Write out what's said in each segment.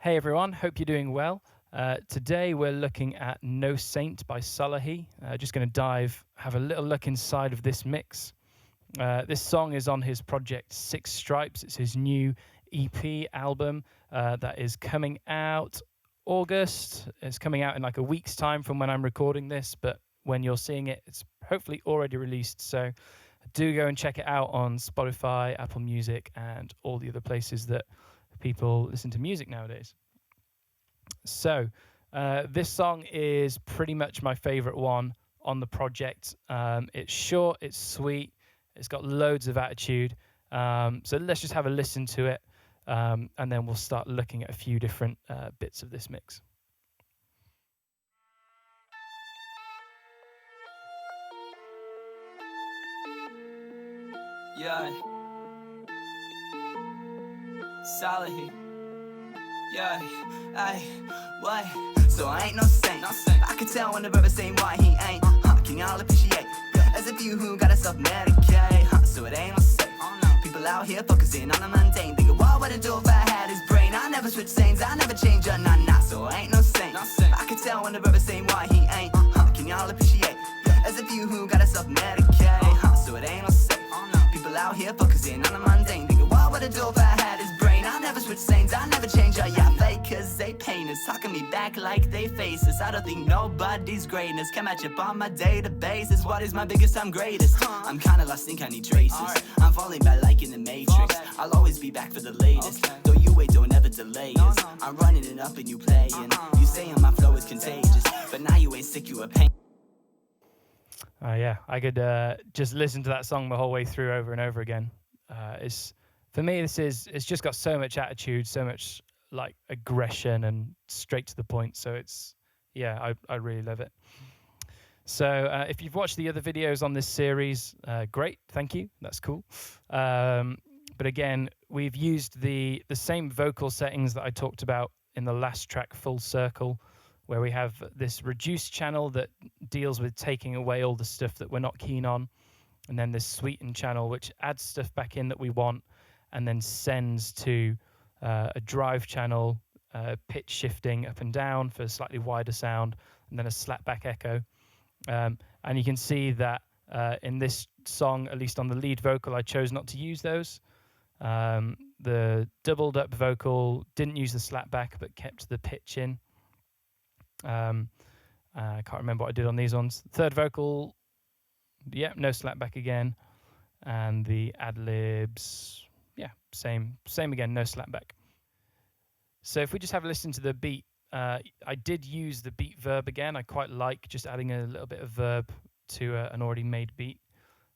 Hey everyone, hope you're doing well. Today we're looking at No Saint by Salehi. Just going to have a little look inside of this mix. This song is on his project Six Stripes. It's his new EP album that is coming out August. It's coming out in like a week's time from when I'm recording this, but when you're seeing it, it's hopefully already released. So do go and check it out on Spotify, Apple Music, and all the other places that people listen to music nowadays. So this song is pretty much my favorite one on the project. It's short, it's sweet, it's got loads of attitude. So let's just have a listen to it, and then we'll start looking at a few different bits of this mix. Yeah. Salehi. Yeah. Ay. What? So I ain't no saint. I can tell when the brother saying why he ain't. Can y'all appreciate? As a few who gotta self-medicate. So it ain't no safe. People out here focusing on the mundane. Thinking, what would I do if I had his brain? I never switch saints, I never change a nah. So I ain't no saint. I can tell when the brother saying why he ain't. Can y'all appreciate? As a few who gotta self-medicate. So it ain't no safe. People out here focusing on the mundane. Thinking, what would I do if I had his brain? I never switch saints, I never change a yeah. Fakers, they paint us, talking me back like they faces. I don't think nobody's greatness can match up on my database. Is what is my biggest, I'm greatest. I'm kinda lost, think I need traces. I'm falling back like in the Matrix. I'll always be back for the latest. Though you wait, don't ever delay us. I'm running it up and you playing. You saying my flow is contagious, but now you ain't sick, you a pain. Yeah, I could just listen to that song the whole way through over and over again. For me, it's just got so much attitude, so much like aggression and straight to the point. So I really love it. So if you've watched the other videos on this series, great, thank you, that's cool. But again, we've used the same vocal settings that I talked about in the last track, Full Circle, where we have this reduced channel that deals with taking away all the stuff that we're not keen on, and then this sweetened channel which adds stuff back in that we want, and then sends to a drive channel, pitch shifting up and down for a slightly wider sound, and then a slapback echo. And you can see that in this song, at least on the lead vocal, I chose not to use those. The doubled up vocal didn't use the slapback but kept the pitch in. I can't remember what I did on these ones. Third vocal, no slapback again, and the ad-libs, same again, no slapback. So if we just have a listen to the beat, I did use the beat verb again. I quite like just adding a little bit of verb to an already made beat.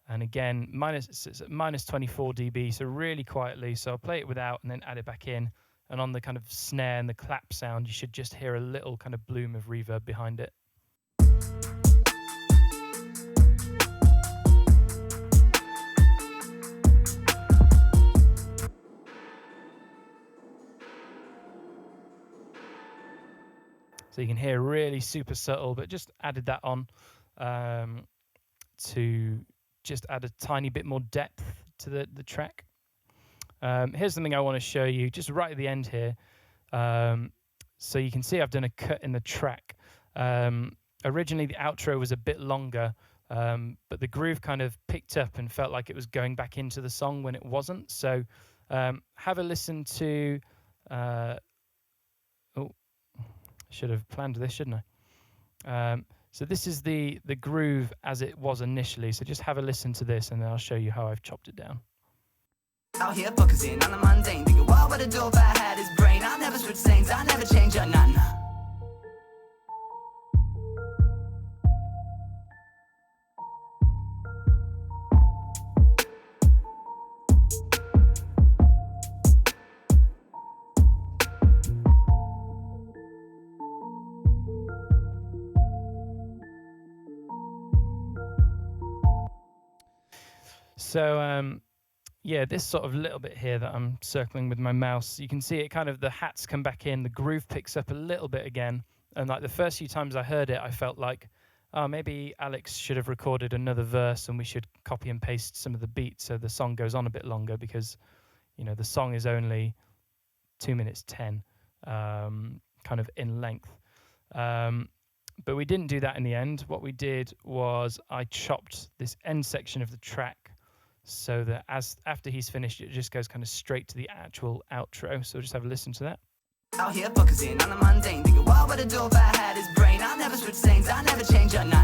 And again, it's at minus 24 dB, so really quietly. So I'll play it without and then add it back in. And on the kind of snare and the clap sound, you should just hear a little kind of bloom of reverb behind it. So you can hear really super subtle, but just added that on to just add a tiny bit more depth to the track. Here's something I want to show you just right at the end here. So you can see I've done a cut in the track. Originally the outro was a bit longer, but the groove kind of picked up and felt like it was going back into the song when it wasn't. So have a listen to... should have planned this, shouldn't I? So this is the groove as it was initially. So just have a listen to this and then I'll show you how I've chopped it down. Out here focusing on the mundane. Thinking, what would I do if I had his brain? I never switch saints, I never change a nah. So this sort of little bit here that I'm circling with my mouse, you can see it kind of, the hats come back in, the groove picks up a little bit again. And like the first few times I heard it, I felt like, oh, maybe Alex should have recorded another verse and we should copy and paste some of the beats so the song goes on a bit longer, because, you know, the song is only 2 minutes 10. kind of in length. But we didn't do that in the end. What we did was I chopped this end section of the track so that after he's finished, it just goes kind of straight to the actual outro. So we'll just have a listen to that. Out here focusing on the mundane, thinking what would I do if I had his brain? I'll never switch lanes, I'll never change up, nah.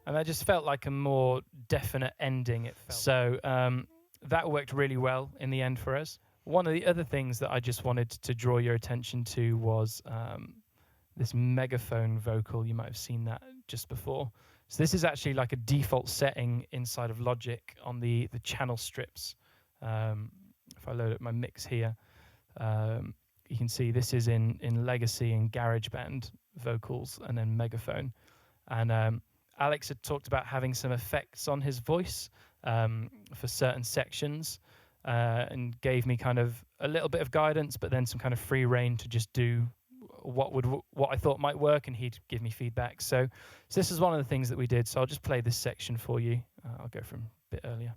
And that just felt like a more definite ending. It felt. So that worked really well in the end for us. One of the other things that I just wanted to draw your attention to was this megaphone vocal. You might have seen that just before. So this is actually like a default setting inside of Logic on the channel strips. If I load up my mix here, you can see this is in Legacy and GarageBand vocals and then megaphone. And Alex had talked about having some effects on his voice for certain sections and gave me kind of a little bit of guidance, but then some kind of free rein to just do what I thought might work, and he'd give me feedback. So this is one of the things that we did. So I'll just play this section for you. I'll go from a bit earlier.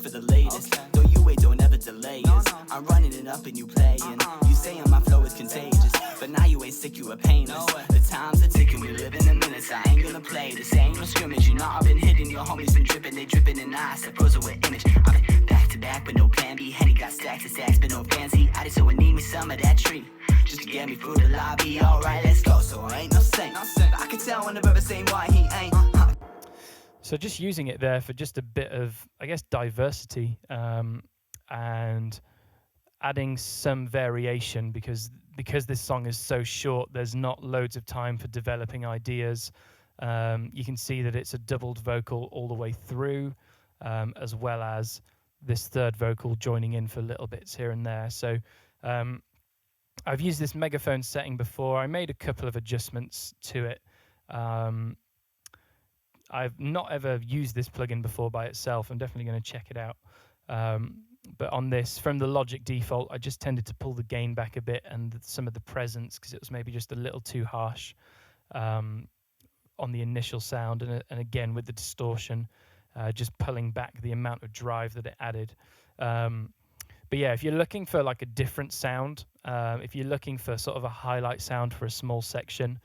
For the latest, don't you wait, don't ever delay us. I'm running it up and you playing. You saying my flow is contagious, but now you ain't sick, you are painless. The times are ticking, we live in the minutes. I ain't gonna play this, ain't no scrimmage. You know I've been hitting, your homies been dripping, they dripping in eyes. I frozen with image. I've been back to back with no plan B. Henny got stacks of stacks, but no fancy. I just so I need me some of that tree, just to get me through the lobby. Alright, let's go. So I ain't no saint, but I can tell when the brother saying why he ain't. So just using it there for just a bit of, I guess, diversity and adding some variation because this song is so short, there's not loads of time for developing ideas. You can see that it's a doubled vocal all the way through, as well as this third vocal joining in for little bits here and there. So I've used this megaphone setting before. I made a couple of adjustments to it. I've not ever used this plugin before by itself. I'm definitely going to check it out. But on this, from the Logic default, I just tended to pull the gain back a bit and some of the presence because it was maybe just a little too harsh on the initial sound. And again, with the distortion, just pulling back the amount of drive that it added. But yeah, if you're looking for like a different sound, if you're looking for sort of a highlight sound for a small section,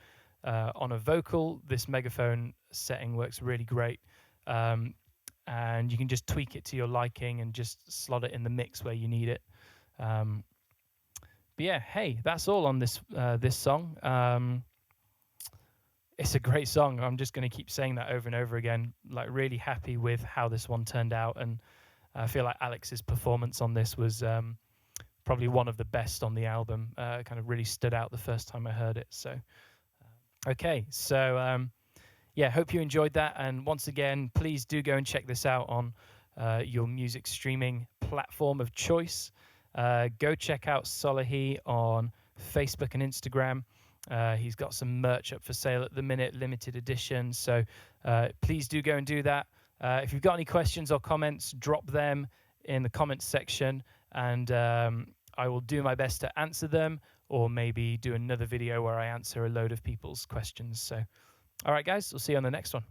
on a vocal, this megaphone setting works really great. And you can just tweak it to your liking and just slot it in the mix where you need it. But yeah, hey, that's all on this song. It's a great song. I'm just going to keep saying that over and over again. Like, really happy with how this one turned out. And I feel like Alex's performance on this was probably one of the best on the album. Kind of really stood out the first time I heard it. So... Okay, so yeah, hope you enjoyed that. And once again, please do go and check this out on your music streaming platform of choice. Go check out Salehi on Facebook and Instagram. He's got some merch up for sale at the minute, limited edition. So please do go and do that. If you've got any questions or comments, drop them in the comments section, and I will do my best to answer them, or maybe do another video where I answer a load of people's questions. So, all right, guys, we'll see you on the next one.